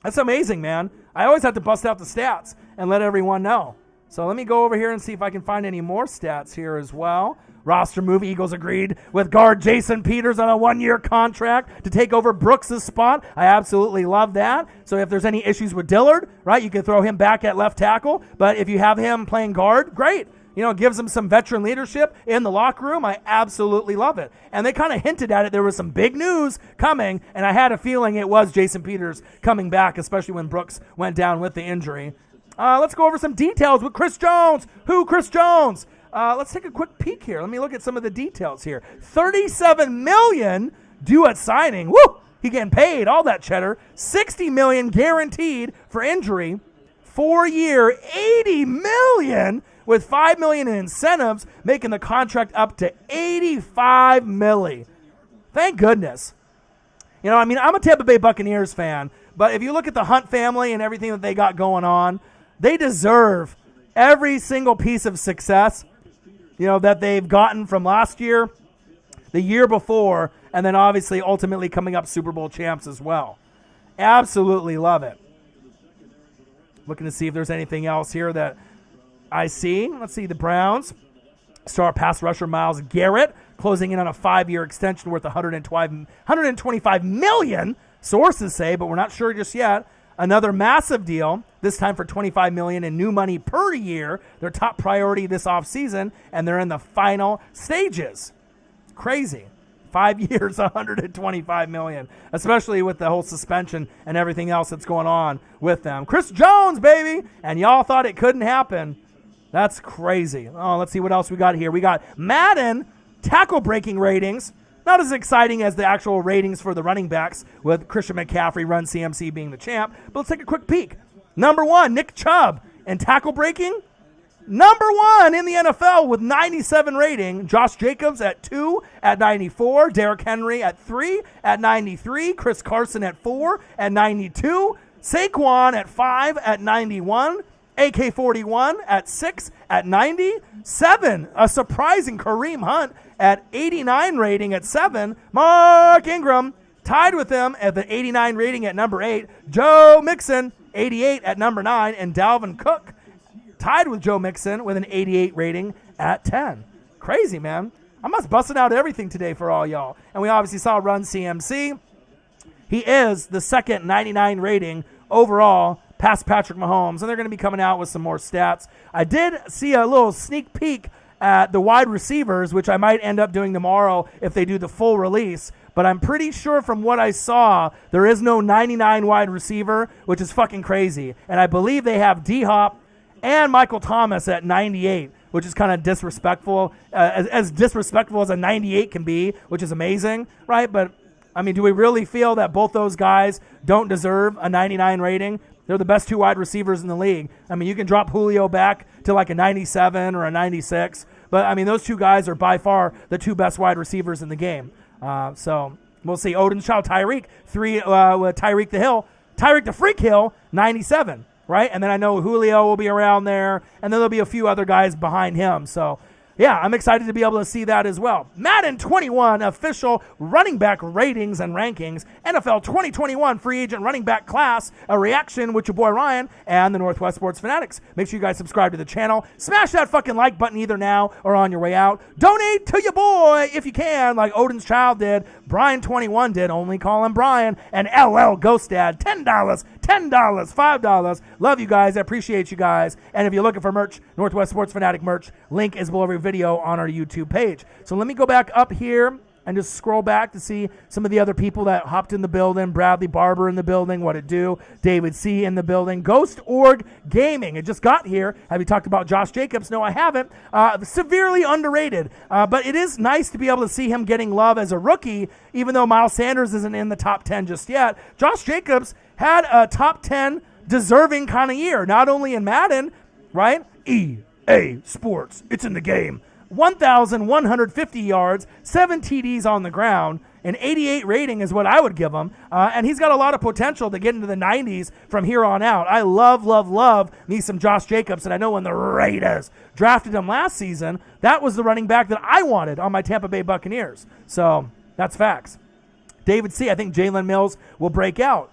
That's amazing, man. I always have to bust out the stats and let everyone know. So let me go over here and see if I can find any more stats here as well. Roster move. Eagles agreed with guard Jason Peters on a 1-year contract to take over Brooks' spot. I absolutely love that. So if there's any issues with Dillard, right, you can throw him back at left tackle. But if you have him playing guard, great. gives them some veteran leadership in the locker room. I absolutely love it. And they kind of hinted at it. There was some big news coming, and I had a feeling it was Jason Peters coming back, especially when Brooks went down with the injury. Let's go over some details with Chris Jones. Who, Chris Jones? Let's take a quick peek here. Let me look at some of the details here. $37 million due at signing. Woo! He getting paid all that cheddar. $60 million guaranteed for injury. 4-year, $80 million with $5 million in incentives, making the contract up to $85 million. Thank goodness. I'm a Tampa Bay Buccaneers fan, but if you look at the Hunt family and everything that they got going on, they deserve every single piece of success, that they've gotten from last year, the year before, and then obviously ultimately coming up Super Bowl champs as well. Absolutely love it. Looking to see if there's anything else here that I see. Let's see, the Browns. Star pass rusher Myles Garrett closing in on a 5-year extension worth $125 million, sources say, but we're not sure just yet. Another massive deal, this time for $25 million in new money per year. Their top priority this offseason, and they're in the final stages. Crazy. 5 years, $125 million, especially with the whole suspension and everything else that's going on with them. Chris Jones, baby, and y'all thought it couldn't happen. That's crazy. Oh, let's see what else we got here. We got Madden tackle-breaking ratings. Not as exciting as the actual ratings for the running backs with Christian McCaffrey, Run CMC being the champ. But let's take a quick peek. Number 1, Nick Chubb in tackle-breaking. Number 1 in the NFL with 97 rating. Josh Jacobs at 2 at 94. Derrick Henry at 3 at 93. Chris Carson at 4 at 92. Saquon at 5 at 91. AK-41 at 6 at 90. 7, a surprising Kareem Hunt at 89 rating at 7. Mark Ingram tied with him at the 89 rating at number 8. Joe Mixon, 88 at number 9. And Dalvin Cook tied with Joe Mixon with an 88 rating at 10. Crazy, man. I'm just busting out everything today for all y'all. And we obviously saw Run CMC. He is the second 99 rating overall past Patrick Mahomes, and they're going to be coming out with some more stats. I did see a little sneak peek at the wide receivers, which I might end up doing tomorrow if they do the full release. But I'm pretty sure from what I saw, there is no 99 wide receiver, which is fucking crazy. And I believe they have D-Hop and Michael Thomas at 98, which is kind of disrespectful, as disrespectful as a 98 can be, which is amazing, right? But, do we really feel that both those guys don't deserve a 99 rating? They're the best 2 wide receivers in the league. You can drop Julio back to like a 97 or a 96, but, those 2 guys are by far the 2 best wide receivers in the game. So we'll see. Odin's child, Tyreek, 3 with Tyreek the Freak Hill, 97. Right? And then I know Julio will be around there, and then there'll be a few other guys behind him. So, yeah, I'm excited to be able to see that as well. Madden 21 official running back ratings and rankings. NFL 2021 free agent running back class. A reaction with your boy Ryan and the Northwest Sports Fanatics. Make sure you guys subscribe to the channel. Smash that fucking like button either now or on your way out. Donate to your boy if you can, like Odin's Child did. Brian21 did. Only call him Brian. And LL Ghost Dad. $10, $5. Love you guys. I appreciate you guys. And if you're looking for merch, Northwest Sports Fanatic merch, link is below every video on our YouTube page. So let me go back up here and just scroll back to see some of the other people that hopped in the building. Bradley Barber in the building. What it do? David C. in the building. Ghost Org Gaming. It just got here. Have you talked about Josh Jacobs? No, I haven't. Severely underrated. But it is nice to be able to see him getting love as a rookie, even though Miles Sanders isn't in the top 10 just yet. Josh Jacobs had a top 10 deserving kind of year, not only in Madden, right? EA Sports. It's in the game. 1,150 yards, 7 TDs on the ground, an 88 rating is what I would give him. And he's got a lot of potential to get into the 90s from here on out. I love me some Josh Jacobs. And I know when the Raiders drafted him last season, that was the running back that I wanted on my Tampa Bay Buccaneers. So that's facts. David C., I think Jalen Mills will break out.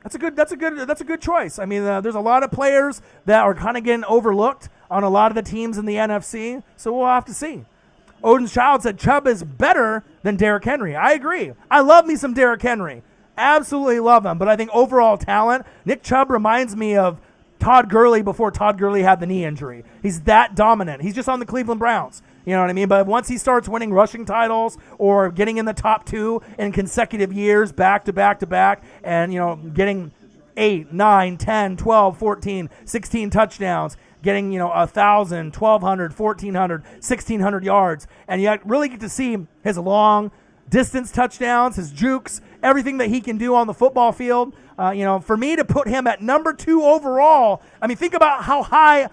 That's a good choice. There's a lot of players that are kind of getting overlooked on a lot of the teams in the NFC, so we'll have to see. Odin's Child said Chubb is better than Derrick Henry. I agree. I love me some Derrick Henry. Absolutely love him, but I think overall talent, Nick Chubb reminds me of Todd Gurley before Todd Gurley had the knee injury. He's that dominant. He's just on the Cleveland Browns. You know what I mean? But once he starts winning rushing titles or getting in the top 2 in consecutive years, back to back to back, and, getting 8, 9, 10, 12, 14, 16 touchdowns, getting, 1,000, 1,200, 1,400, 1,600 yards, and you really get to see his long distance touchdowns, his jukes, everything that he can do on the football field. For me to put him at number 2 overall, think about how high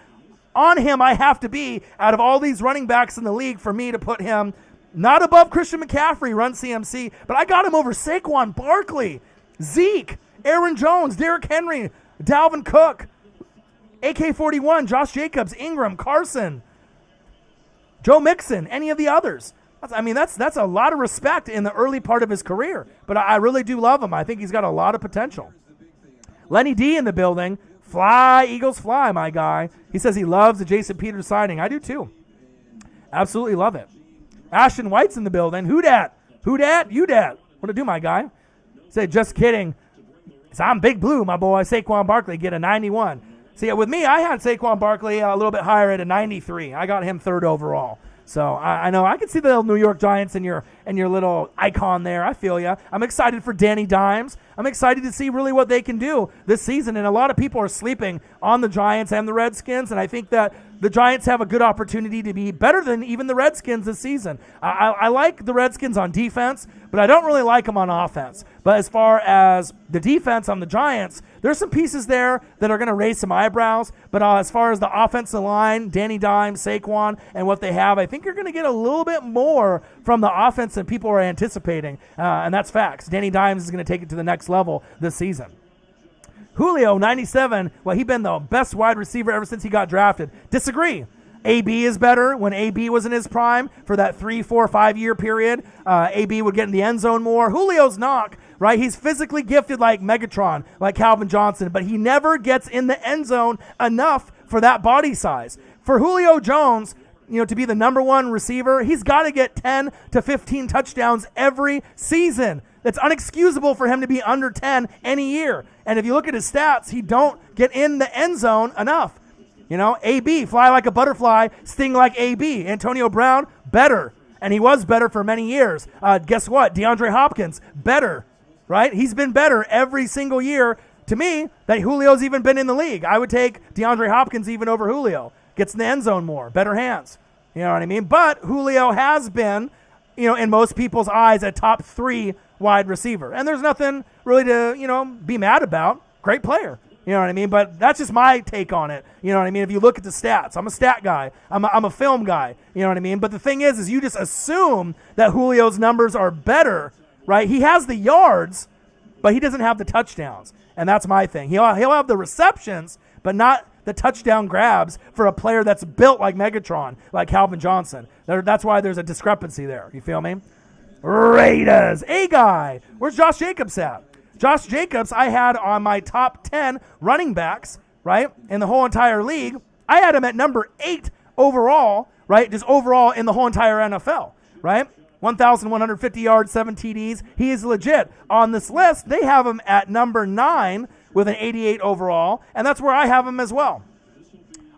on him I have to be out of all these running backs in the league for me to put him not above Christian McCaffrey, run CMC, but I got him over Saquon Barkley, Zeke, Aaron Jones, Derrick Henry, Dalvin Cook, AK-41, Josh Jacobs, Ingram, Carson, Joe Mixon, any of the others. That's a lot of respect in the early part of his career, but I really do love him. I think he's got a lot of potential. Lenny D in the building. Fly, Eagles fly, my guy. He says he loves the Jason Peters signing. I do too. Absolutely love it. Ashton White's in the building. Who dat? Who dat? You dat. What to do, my guy? Say, just kidding. So I'm Big Blue, my boy. Saquon Barkley get a 91. See, with me, I had Saquon Barkley a little bit higher at a 93. I got him 3rd overall. So I know I can see the New York Giants and your little icon there. I feel you. I'm excited for Danny Dimes. I'm excited to see really what they can do this season. And a lot of people are sleeping on the Giants and the Redskins. And I think that the Giants have a good opportunity to be better than even the Redskins this season. I like the Redskins on defense, but I don't really like them on offense. But as far as the defense on the Giants, there's some pieces there that are going to raise some eyebrows. But as far as the offensive line, Danny Dimes, Saquon, and what they have, I think you're going to get a little bit more from the offense than people are anticipating. And that's facts. Danny Dimes is going to take it to the next level this season. Julio, 97. Well, he's been the best wide receiver ever since he got drafted. Disagree. AB is better. When AB was in his prime for that 3, 4, 5 year period, AB would get in the end zone more. Julio's not, right? He's physically gifted like Megatron, like Calvin Johnson, but he never gets in the end zone enough for that body size. For Julio Jones, to be the number 1 receiver, he's got to get 10 to 15 touchdowns every season. It's unexcusable for him to be under 10 any year. And if you look at his stats, he don't get in the end zone enough. AB, fly like a butterfly, sting like AB. Antonio Brown, better. And he was better for many years. Guess what? DeAndre Hopkins, better, right? He's been better every single year. To me, that Julio's even been in the league. I would take DeAndre Hopkins even over Julio. Gets in the end zone more, better hands. You know what I mean? But Julio has been, in most people's eyes, a top 3 wide receiver. And there's nothing really to, be mad about. Great player. You know what I mean? But that's just my take on it. You know what I mean? If you look at the stats, I'm a stat guy. I'm a film guy. You know what I mean? But the thing is you just assume that Julio's numbers are better, right? He has the yards, but he doesn't have the touchdowns. And that's my thing. He'll have the receptions, but not the touchdown grabs for a player that's built like Megatron, like Calvin Johnson. That's why there's a discrepancy there. You feel me? Raiders. A-guy. Where's Josh Jacobs at? Josh Jacobs, I had on my top 10 running backs, right, in the whole entire league. I had him at number 8 overall, right, just overall in the whole entire NFL, right? 1,150 yards, 7 TDs. He is legit. On this list, they have him at number 9 with an 88 overall, and that's where I have him as well.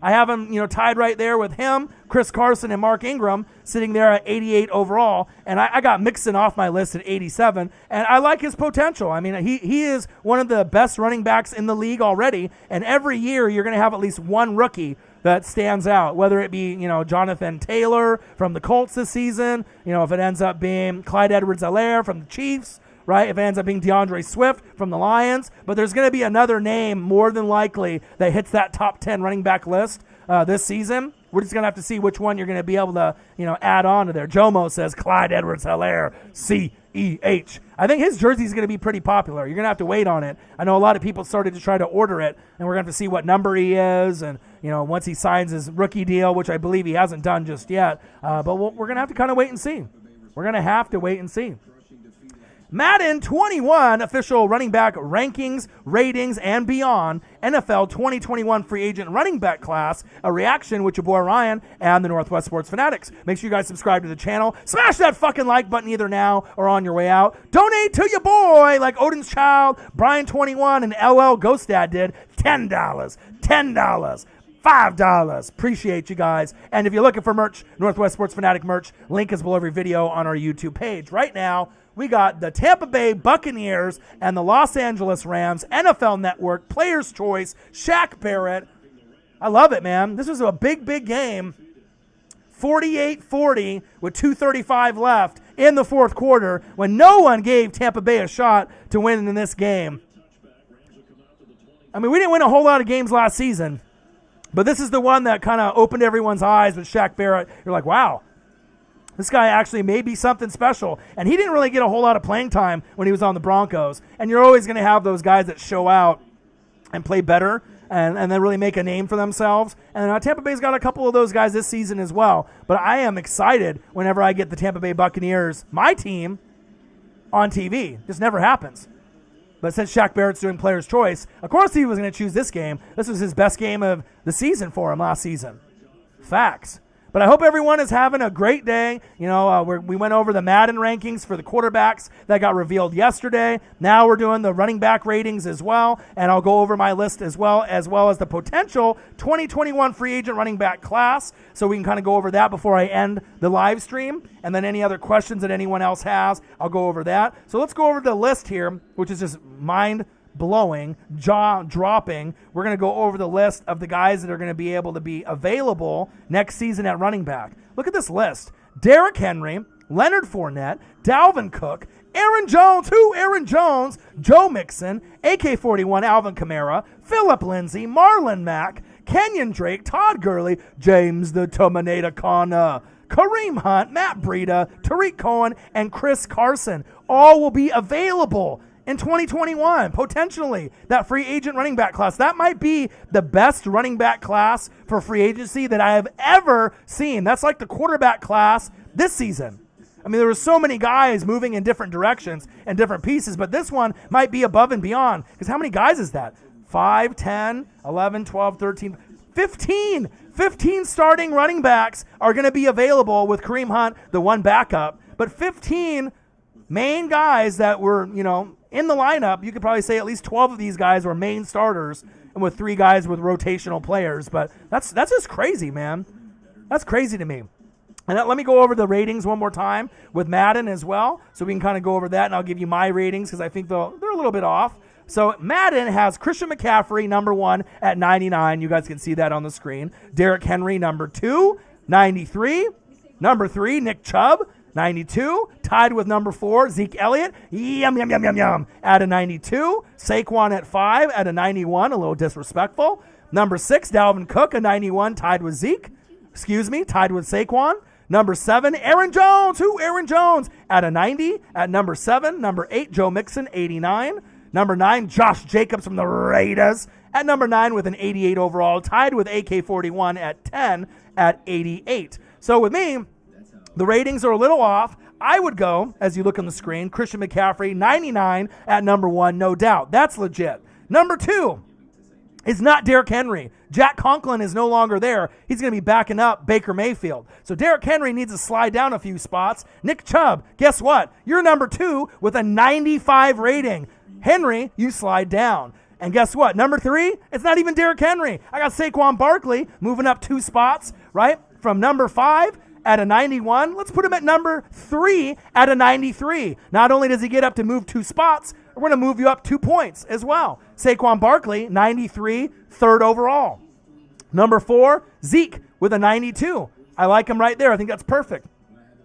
I have him, tied right there with him, Chris Carson, and Mark Ingram sitting there at 88 overall. And I got Mixon off my list at 87, and I like his potential. I mean, he is one of the best running backs in the league already, and every year you're going to have at least one rookie that stands out, whether it be, Jonathan Taylor from the Colts this season, if it ends up being Clyde Edwards-Helaire from the Chiefs, right? If it ends up being DeAndre Swift from the Lions. But there's going to be another name more than likely that hits that top 10 running back list this season. We're just going to have to see which one you're going to be able to, add on to there. Jomo says Clyde Edwards-Helaire, CEH. I think his jersey is going to be pretty popular. You're going to have to wait on it. I know a lot of people started to try to order it, and we're going to have to see what number he is and, once he signs his rookie deal, which I believe he hasn't done just yet. But we're going to have to kind of wait and see. We're going to have to wait and see. Madden 21 official running back rankings, ratings, and beyond. NFL 2021 free agent running back class. A reaction with your boy Ryan and the Northwest Sports Fanatics. Make sure you guys subscribe to the channel. Smash that fucking like button either now or on your way out. Donate to your boy like Odin's Child, Brian 21, and LL Ghost Dad did. $10, $10, $5. Appreciate you guys. And if you're looking for merch, Northwest Sports Fanatic merch, link is below every video on our YouTube page. Right now, we got the Tampa Bay Buccaneers and the Los Angeles Rams, NFL Network, Players' Choice, Shaq Barrett. I love it, man. This was a big, big game. 48-40 with 2:35 left in the fourth quarter when no one gave Tampa Bay a shot to win in this game. I mean, we didn't win a whole lot of games last season, but this is the one that kind of opened everyone's eyes with Shaq Barrett. You're like, wow, this guy actually may be something special. And he didn't really get a whole lot of playing time when he was on the Broncos. And you're always going to have those guys that show out and play better and then really make a name for themselves. And Tampa Bay's got a couple of those guys this season as well. But I am excited whenever I get the Tampa Bay Buccaneers, my team, on TV. Just never happens. But since Shaq Barrett's doing Players' Choice, of course he was going to choose this game. This was his best game of the season for him last season. Facts. But I hope everyone is having a great day. You know, we went over the Madden rankings for the quarterbacks that got revealed yesterday. Now we're doing the running back ratings as well, and I'll go over my list as well as the potential 2021 free agent running back class, so we can kind of go over that before I end the live stream. And then any other questions that anyone else has, I'll go over that. So let's go over the list here, which is just mind-blowing, jaw-dropping. We're going to go over the list of the guys that are going to be able to be available next season at running back. Look at this list. Derrick Henry, Leonard Fournette, Dalvin Cook, Aaron Jones, Joe Mixon, AK-41, Alvin Kamara, Phillip Lindsey, Marlin Mack, Kenyan Drake, Todd Gurley, James the Terminator Conner, Kareem Hunt, Matt Breida, Tariq Cohen, and Chris Carson. All will be available in 2021, potentially, that free agent running back class. That might be the best running back class for free agency that I have ever seen. That's like the quarterback class this season. I mean, there were so many guys moving in different directions and different pieces, but this one might be above and beyond. Because how many guys is that? 5, 10, 11, 12, 13, 15. 15 starting running backs are going to be available with Kareem Hunt, the one backup. But 15 main guys that were, you know, in the lineup. You could probably say at least 12 of these guys were main starters, and with 3 guys with rotational players. But that's just crazy, man. That's crazy to me. And let me go over the ratings one more time with Madden as well, so we can kind of go over that, and I'll give you my ratings because I think they're a little bit off. So Madden has Christian McCaffrey, number 1, at 99. You guys can see that on the screen. Derrick Henry, number 2, 93. Number 3, Nick Chubb, 92. Tied with number 4, Zeke Elliott, at a 92. Saquon at 5 at a 91, a little disrespectful. Number 6, Dalvin Cook, a 91, tied with Saquon. Number 7, Aaron Jones, at a 90. At number 7, number 8, Joe Mixon, 89. Number 9, Josh Jacobs from the Raiders, at number 9 with an 88 overall, tied with AK-41 at 10 at 88. So with me, the ratings are a little off. I would go, as you look on the screen, Christian McCaffrey, 99 at number 1, no doubt. That's legit. Number 2 is not Derrick Henry. Jack Conklin is no longer there. He's going to be backing up Baker Mayfield. So Derrick Henry needs to slide down a few spots. Nick Chubb, guess what? You're number 2 with a 95 rating. Henry, you slide down. And guess what? Number 3, it's not even Derrick Henry. I got Saquon Barkley moving up 2 spots, right? From number 5 at a 91. Let's put him at number 3 at a 93. Not only does he get up to move 2 spots, we're going to move you up 2 points as well. Saquon Barkley, 93, 3rd overall. Number 4, Zeke with a 92. I like him right there. I think that's perfect.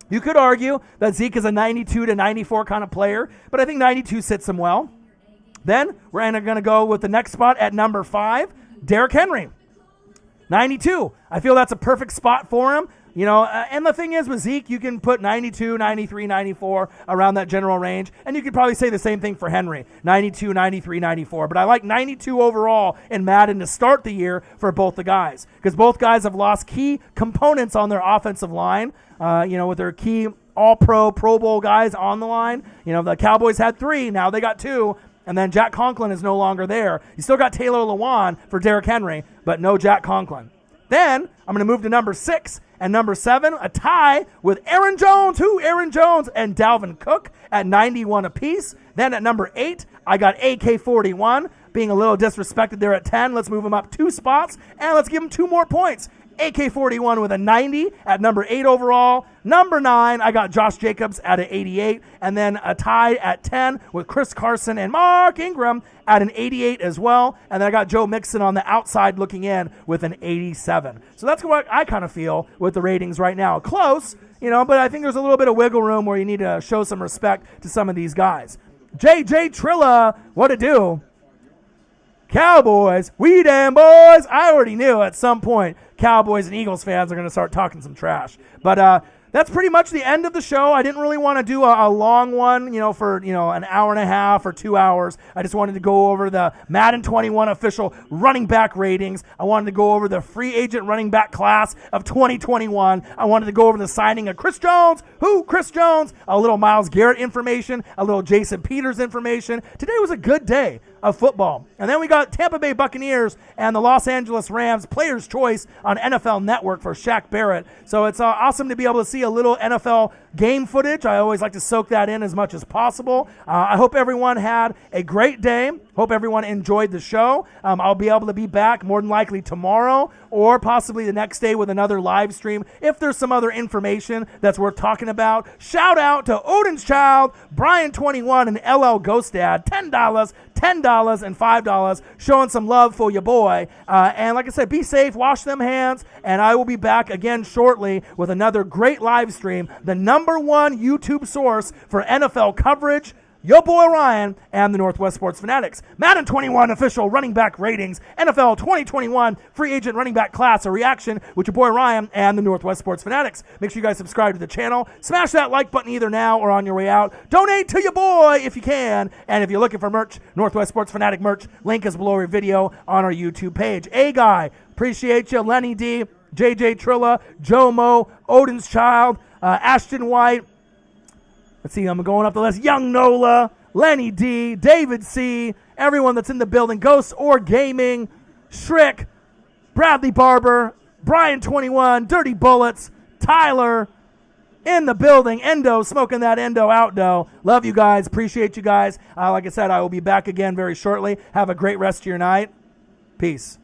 You could argue that Zeke is a 92 to 94 kind of player, but I think 92 sits him well. Then we're going to go with the next spot at number 5, Derrick Henry, 92. I feel that's a perfect spot for him. You know, and the thing is with Zeke, you can put 92, 93, 94 around that general range, and you could probably say the same thing for Henry, 92, 93, 94. But I like 92 overall in Madden to start the year for both the guys, because both guys have lost key components on their offensive line, with their key all-pro, Pro Bowl guys on the line. You know, the Cowboys had 3, now they got 2. And then Jack Conklin is no longer there. You still got Taylor Lewan for Derrick Henry, but no Jack Conklin. Then I'm going to move to number 6 and number 7, a tie with Aaron Jones, and Dalvin Cook at 91 apiece. Then at number 8, I got AK-41, being a little disrespected there at 10. Let's move him up 2 spots, and let's give him 2 more points. AK-41 with a 90 at number 8 overall. Number 9, I got Josh Jacobs at an 88, and then a tie at 10 with Chris Carson and Mark Ingram at an 88 as well. And then I got Joe Mixon on the outside looking in with an 87. So that's what I kind of feel with the ratings right now. Close, but I think there's a little bit of wiggle room where you need to show some respect to some of these guys. JJ Trilla, what to do? Cowboys, we damn boys. I already knew at some point Cowboys and Eagles fans are going to start talking some trash. But that's pretty much the end of the show. I didn't really want to do a long one, for, an hour and a half or 2 hours. I just wanted to go over the Madden 21 official running back ratings. I wanted to go over the free agent running back class of 2021. I wanted to go over the signing of Chris Jones. Who? Chris Jones. A little Myles Garrett information, a little Jason Peters information. Today was a good day of football. And then we got Tampa Bay Buccaneers and the Los Angeles Rams Players' Choice on NFL Network for Shaq Barrett. So it's awesome to be able to see a little NFL game footage. I always like to soak that in as much as possible. I hope everyone had a great day. Hope everyone enjoyed the show. I'll be able to be back more than likely tomorrow or possibly the next day with another live stream if there's some other information that's worth talking about. Shout out to Odin's Child, Brian21, and LL Ghost Dad. $10, and $5, showing some love for your boy. And like I said, be safe, wash them hands, and I will be back again shortly with another great live stream, the #1 YouTube source for NFL coverage. Your boy Ryan and the Northwest Sports Fanatics. Madden 21 official running back ratings. NFL 2021 free agent running back class. A reaction with your boy Ryan and the Northwest Sports Fanatics. Make sure you guys subscribe to the channel. Smash that like button either now or on your way out. Donate to your boy if you can. And if you're looking for merch, Northwest Sports Fanatic merch, link is below your video on our YouTube page. Guy, appreciate you. Lenny D, JJ Trilla, Joe Mo, Odin's Child, Ashton White. Let's see, I'm going up the list. Young Nola, Lenny D, David C, everyone that's in the building. Ghosts or Gaming, Shrick, Bradley Barber, Brian21, Dirty Bullets, Tyler, in the building. Endo, smoking that Endo out, though. Love you guys. Appreciate you guys. Like I said, I will be back again very shortly. Have a great rest of your night. Peace.